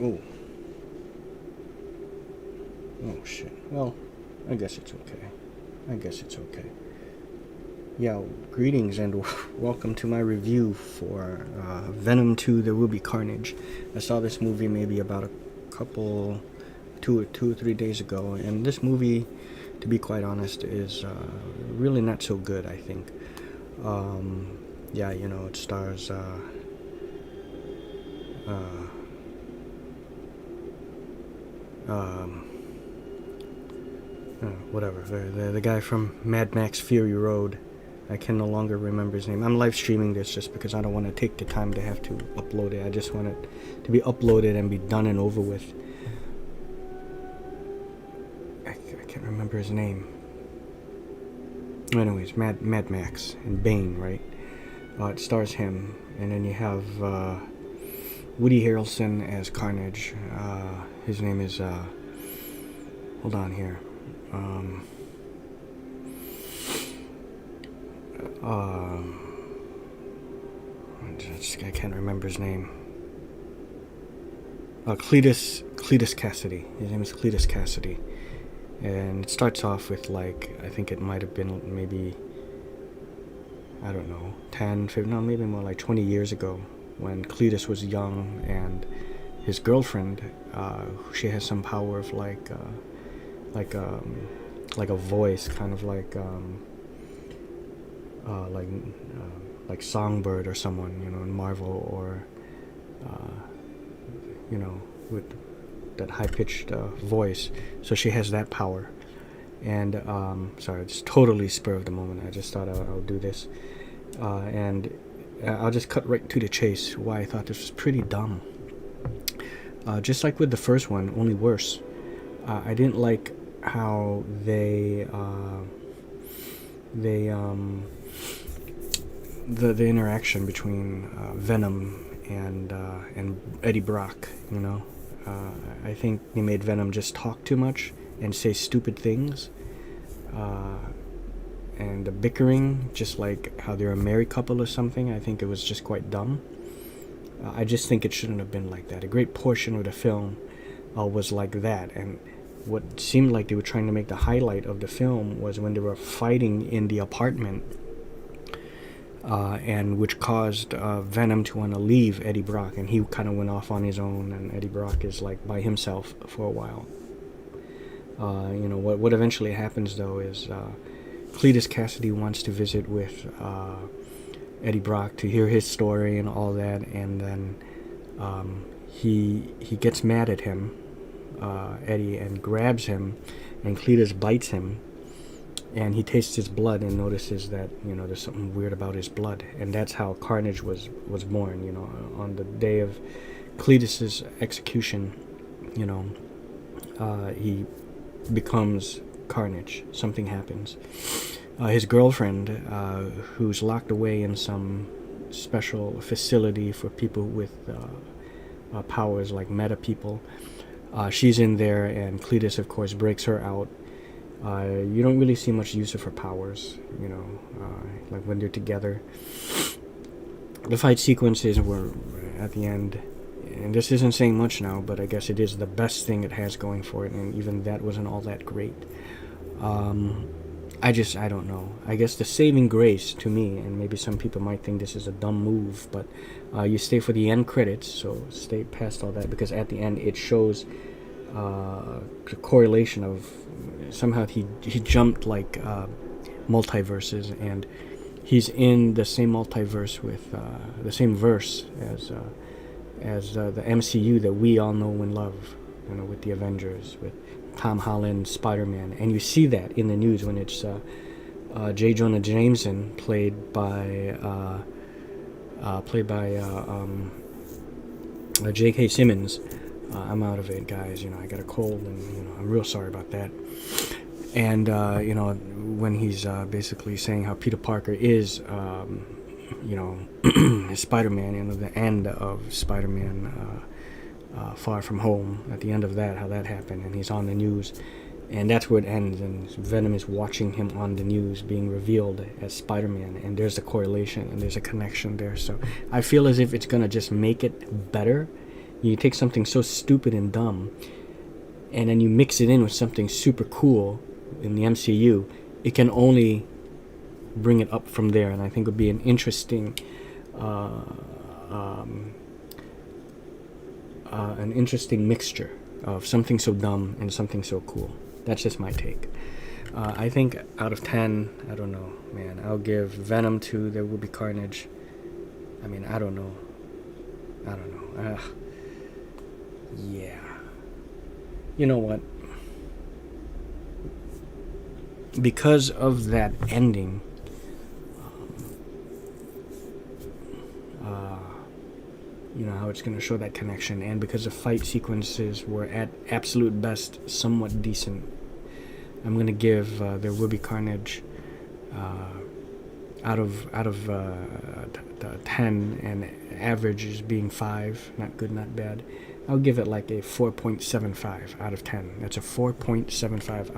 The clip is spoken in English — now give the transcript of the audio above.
Oh. Oh shit. Well, I guess it's okay. I guess it's okay. Yeah, greetings and welcome to my review for Venom 2 There Will Be Carnage. I saw this movie maybe about a couple, two or 3 days ago, and this movie, to be quite honest, is really not so good, I think. Yeah, you know, it stars whatever, the guy from Mad Max Fury Road. I can no longer remember his name. I'm live streaming this just because I don't want to take the time to have to upload it. I just want it to be uploaded and be done and over with. I can't remember his name. Anyways, Mad Max and Bane, right? It stars him, and then you have Woody Harrelson as Carnage. His name is hold on here. I can't remember his name. Cletus Cassidy. His name is Cletus Cassidy. And it starts off with, like, I think it might have been maybe, I don't know, 10, 15, no, maybe more like 20 years ago, when Cletus was young, and his girlfriend, she has some power of like a voice, kind of like Songbird or someone, you know, in Marvel, or you know, with that high-pitched voice. So she has that power. And sorry, it's totally spur of the moment. I just thought I'll do this, and I'll just cut right to the chase. Why I thought this was pretty dumb. Just like with the first one, only worse. I didn't like how the interaction between Venom and Eddie Brock. You know, I think they made Venom just talk too much and say stupid things. And the bickering, just like how they're a married couple or something, I think it was just quite dumb. I just think it shouldn't have been like that. A great portion of the film was like that, and what seemed like they were trying to make the highlight of the film was when they were fighting in the apartment, and which caused Venom to want to leave Eddie Brock, and he kind of went off on his own, and Eddie Brock is like by himself for a while. You know, what eventually happens though is Cletus Cassidy wants to visit with Eddie Brock to hear his story and all that, and then he gets mad at him, Eddie, and grabs him, and Cletus bites him, and he tastes his blood and notices that, you know, there's something weird about his blood, and that's how Carnage was born. You know, on the day of Cletus's execution, you know, he becomes Carnage. Something happens. His girlfriend, who's locked away in some special facility for people with powers like meta people, she's in there, and Cletus, of course, breaks her out. You don't really see much use of her powers, you know, like when they're together. The fight sequences were at the end, and this isn't saying much now, but I guess it is the best thing it has going for it, and even that wasn't all that great. I don't know. I guess the saving grace to me, and maybe some people might think this is a dumb move, but you stay for the end credits, so stay past all that, because at the end it shows the correlation of somehow he jumped like multiverses, and he's in the same multiverse with the same verse as the MCU that we all know and love, you know, with the Avengers, with Tom Holland, Spider-Man, and you see that in the news when it's J. Jonah Jameson, played by J.K. Simmons. I'm out of it, guys. You know, I got a cold, and you know, I'm real sorry about that. And you know, when he's basically saying how Peter Parker is, you know, Spider-Man, you know, the end of Spider-Man. Far From Home, at the end of that, how that happened, and he's on the news, and that's where it ends, and Venom is watching him on the news being revealed as Spider-Man, and there's a correlation and there's a connection there. So I feel as if it's gonna just make it better You take something so stupid and dumb, and then you mix it in with something super cool in the MCU, it can only bring it up from there. And I think it would be an interesting mixture of something so dumb and something so cool. That's just my take. I think out of 10, I don't know, man, I'll give Venom to There Will Be Carnage. I mean, I don't know. Yeah. You know what? Because of that ending, you know, how it's going to show that connection, and because the fight sequences were at absolute best somewhat decent, I'm going to give There Will Be Carnage out of 10, and average is being 5, not good, not bad. I'll give it like a 4.75 out of 10. That's a 4.75 out of